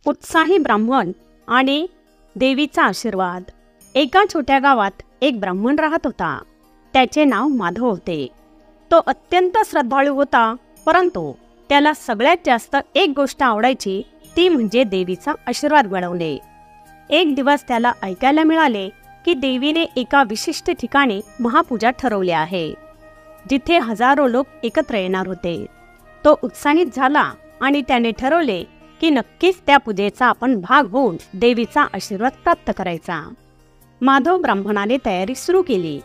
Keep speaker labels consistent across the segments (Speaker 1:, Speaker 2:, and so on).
Speaker 1: उत्साही ब्राह्मण आणि देवीचा आशीर्वाद। एका छोट्या गावात एक ब्राह्मण राहत होता। त्याचे नाव माधव होते। तो अत्यंत श्रद्धाळू होता, परंतु त्याला सगळ्यात जास्त एक गोष्ट आवडायची, ती म्हणजे देवीचा आशीर्वाद मिळवणे। एक दिवस त्याला ऐकायला मिळाले की देवीने एका विशिष्ट ठिकाणी महापूजा ठरवली आहे, जिथे हजारो लोक एकत्र येणार होते। तो उत्साहित झाला आणि त्याने ठरवले की नक्कीच त्या पूजेचा आपण भाग होऊन देवीचा आशीर्वाद प्राप्त करायचा। माधव ब्राह्मणाने तयारी सुरू केली।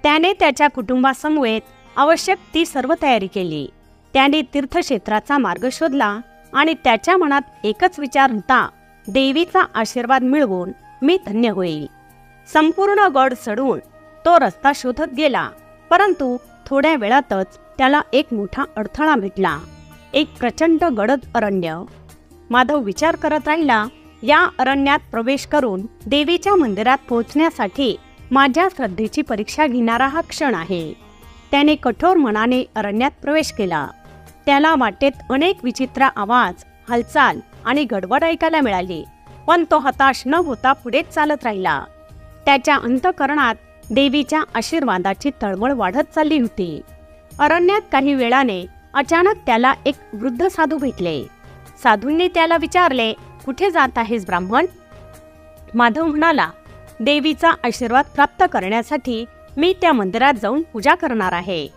Speaker 1: त्याने त्याच्या कुटुंबासमवेत आवश्यक ती सर्व तयारी केली। त्याने तीर्थक्षेत्राचा मार्ग शोधला आणि त्याच्या मनात एकच विचार होता, देवीचा आशीर्वाद मिळवून मी धन्य होईल। संपूर्ण गड चढून तो रस्ता शोधत गेला, परंतु थोड्या वेळातच त्याला एक मोठा अडथळा भेटला, एक प्रचंड गडद अरण्य। माधव विचार करत राहिला, या अरण्यात प्रवेश करून देवीच्या मंदिरात पोहोचण्यासाठी माझ्या श्रद्धेची परीक्षा घेणारा हा क्षण आहे। त्याने कठोर मनाने अरण्यात प्रवेश केला। त्याला वाटेत अनेक विचित्र आवाज, हालचाल आणि गडबड ऐकायला मिळाली, पण तो हताश न होता पुढेच चालत राहिला। त्याच्या अंतःकरणात देवीच्या आशीर्वादाची तळमळ वाढत चालली होती। अरण्यात काही वेळाने अचानक त्याला एक वृद्ध साधू भेटले। साधूंनी त्याला विचारले, कुठे जात आहेस ब्राह्मण? माधव म्हणाला, देवीचा आशीर्वाद प्राप्त करण्यासाठी मी त्या मंदिरात जाऊन पूजा करणार आहे।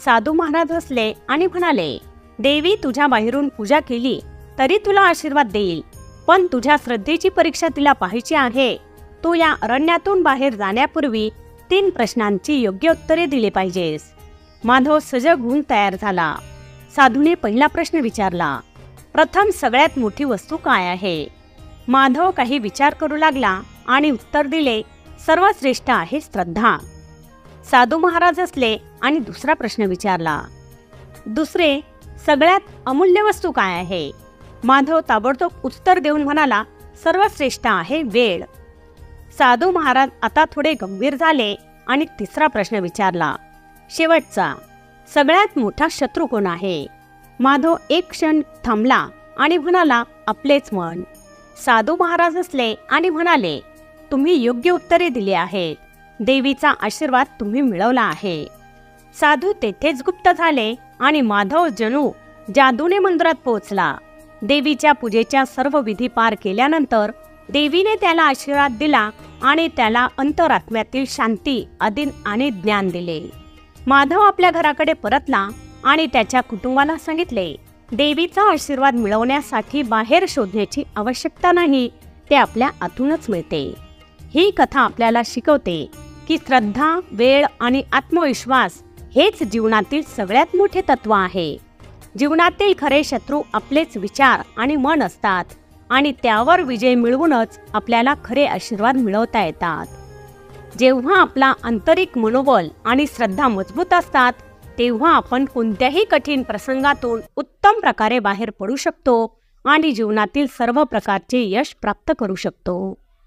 Speaker 1: साधू महाराज हसले आणि म्हणाले, देवी तुझ्या बाहेरून पूजा केली तरी तुला आशीर्वाद देईल, पण तुझ्या श्रद्धेची परीक्षा तिला पाहायची आहे। तू या अरण्यातून बाहेर जाण्यापूर्वी 3 प्रश्नांची योग्य उत्तरे दिली पाहिजेस। माधव सजग होऊन तयार झाला। साधूने पहिला प्रश्न विचारला, प्रथम सगळ्यात मोठी वस्तू काय आहे? माधव काही विचार करू लागला आणि उत्तर दिले, सर्वश्रेष्ठ आहे श्रद्धा। साधू महाराज हसले आणि दुसरा प्रश्न विचारला, दुसरे सगळ्यात अमूल्य वस्तू काय आहे? माधव ताबडतोब उत्तर देऊन म्हणाला, सर्वश्रेष्ठ आहे वेळ। साधू महाराज आता थोडे गंभीर झाले आणि तिसरा प्रश्न विचारला, शेवटचा सगळ्यात मोठा शत्रू कोण आहे? माधव एक क्षण थांबला आणि म्हणाला, आपलेच मन। साधू महाराज हसले आणि म्हणाले, तुम्ही योग्य उत्तरे दिली आहेत। देवीचा आशीर्वाद तुम्ही मिळवला आहे। साधू तेथेच गुप्त झाले आणि माधव जणू जादूने मंदिरात पोहोचला। देवीच्या पूजेच्या सर्व विधी पार केल्यानंतर देवीने त्याला आशीर्वाद दिला आणि त्याला अंतरात्म्यातील शांती, अधीन आणि ज्ञान दिले। माधव आपल्या घराकडे परतला आणि त्याच्या कुटुंबाला सांगितले, देवीचा आशीर्वाद मिळवण्यासाठी बाहेर शोधण्याची आवश्यकता नाही, ते आपल्या आतूनच मिळते। ही कथा आपल्याला शिकवते की श्रद्धा, वेळ आणि आत्मविश्वास हेच जीवनातील सगळ्यात मोठे तत्व आहे। जीवनातील खरे शत्रू आपलेच विचार आणि मन असतात आणि त्यावर विजय मिळवूनच आपल्याला खरे आशीर्वाद मिळवता येतात। जेव्हा आपला आंतरिक मनोबल आणि श्रद्धा मजबूत असतात, तेव्हा आपण कोणत्याही कठीण प्रसंगातून उत्तम प्रकारे बाहेर पडू शकतो आणि जीवनातील सर्व प्रकारचे यश प्राप्त करू शकतो।